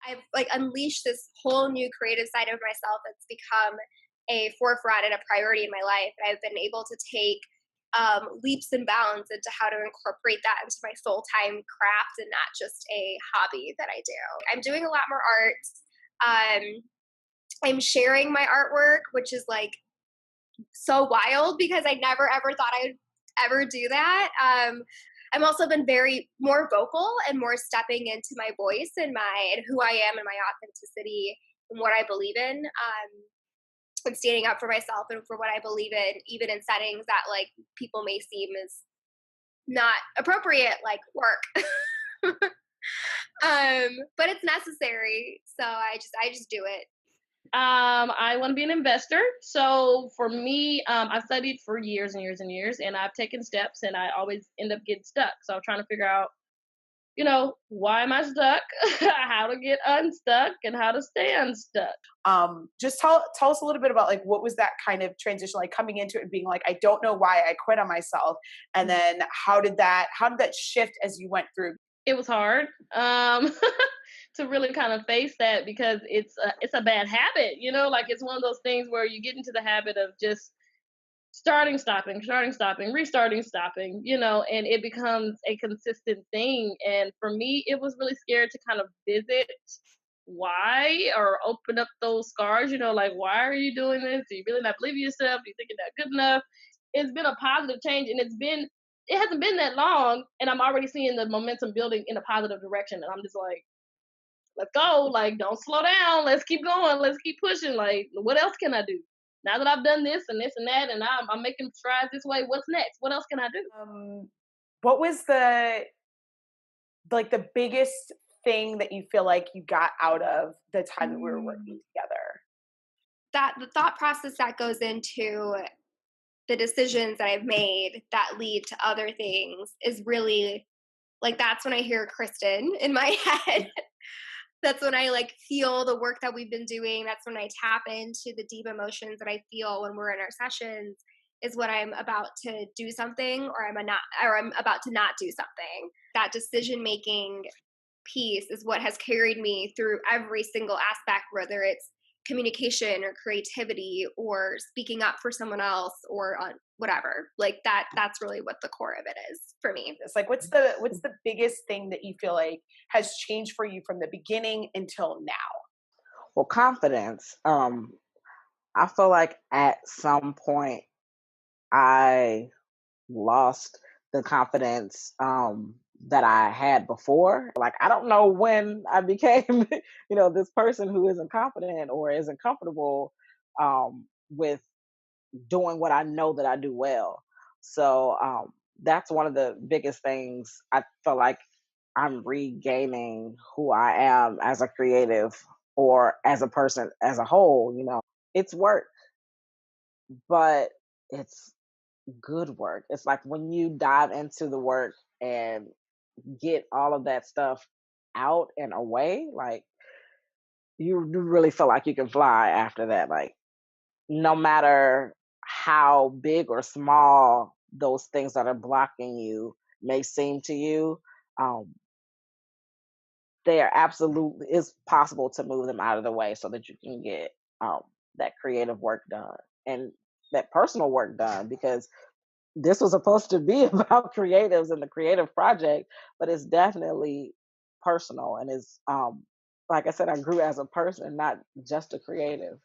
I've like unleashed this whole new creative side of myself that's become a forefront and a priority in my life. And I've been able to take leaps and bounds into how to incorporate that into my full time craft and not just a hobby that I do. I'm doing a lot more art. Um, I'm sharing my artwork, which is like so wild because I never ever thought I'd ever do that. I'm also been very more vocal and more stepping into my voice and my and who I am and my authenticity and what I believe in. And standing up for myself and for what I believe in, even in settings that like people may seem as not appropriate, like work. But it's necessary, so I just do it. I want to be an investor. So for me, I've studied for years and years and years, and I've taken steps, and I always end up getting stuck. So I'm trying to figure out, why am I stuck? How to get unstuck, and how to stay unstuck. Just tell us a little bit about like what was that kind of transition like coming into it and being like, I don't know why I quit on myself, and then how did that shift as you went through? It was hard to really kind of face that because it's a bad habit. Like it's one of those things where you get into the habit of just starting, stopping, restarting, stopping, and it becomes a consistent thing. And for me, it was really scared to kind of visit why or open up those scars, like, why are you doing this? Do you really not believe in yourself? Do you think you're not good enough? It's been a positive change and it hasn't been that long. And I'm already seeing the momentum building in a positive direction. And I'm just like, let's go. Like, don't slow down. Let's keep going. Let's keep pushing. Like, what else can I do? Now that I've done this and that, and I'm making strides this way, what's next? What else can I do? Um, what was the biggest thing that you feel like you got out of the time that we were Mm. working together? That the thought process that goes into the decisions that I've made that lead to other things is really like that's when I hear Kristen in my head. That's when I like feel the work that we've been doing. That's when I tap into the deep emotions that I feel when we're in our sessions is when I'm about to do something or I'm about to not do something. That decision making piece is what has carried me through every single aspect, whether it's communication or creativity or speaking up for someone else or on whatever. Like that's really what the core of it is for me. It's like what's the biggest thing that you feel like has changed for you from the beginning until now? Well, confidence. I feel like at some point I lost the confidence that I had before. Like I don't know when I became, this person who isn't confident or isn't comfortable with doing what I know that I do well. So that's one of the biggest things. I feel like I'm regaining who I am as a creative or as a person as a whole. It's work, but it's good work. It's like when you dive into the work and get all of that stuff out and away, like you do really feel like you can fly after that. Like no matter how big or small those things that are blocking you may seem to you, um, they are absolutely it's possible to move them out of the way so that you can get um, that creative work done and that personal work done because this was supposed to be about creatives and the creative project, but it's definitely personal and is like I said, I grew as a person, not just a creative.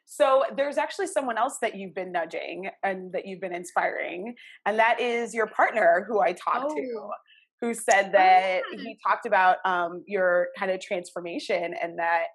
So there's actually someone else that you've been nudging and that you've been inspiring, and that is your partner who I talked to, Oh, who said oh that yeah. he talked about your kind of transformation and that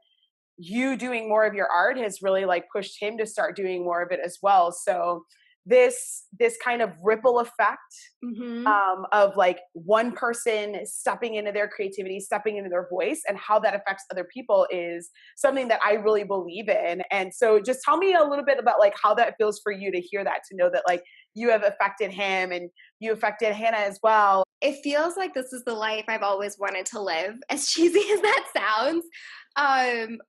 you doing more of your art has really like pushed him to start doing more of it as well. So this kind of ripple effect Mhm. of like one person stepping into their creativity, stepping into their voice, and how that affects other people is something that I really believe in. And so, just tell me a little bit about like how that feels for you to hear that, to know that like you have affected him and you affected Hannah as well. It feels like this is the life I've always wanted to live, as cheesy as that sounds.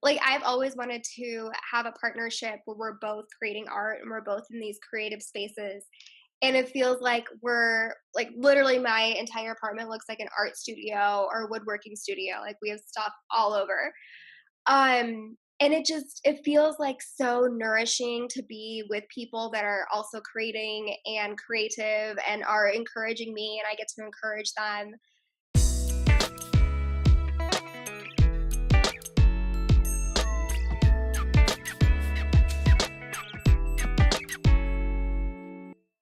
Like I've always wanted to have a partnership where we're both creating art and we're both in these creative spaces. and it feels like we're like literally my entire apartment looks like an art studio or woodworking studio. Like we have stuff all over. And it feels like so nourishing to be with people that are also creating and creative and are encouraging me, and I get to encourage them.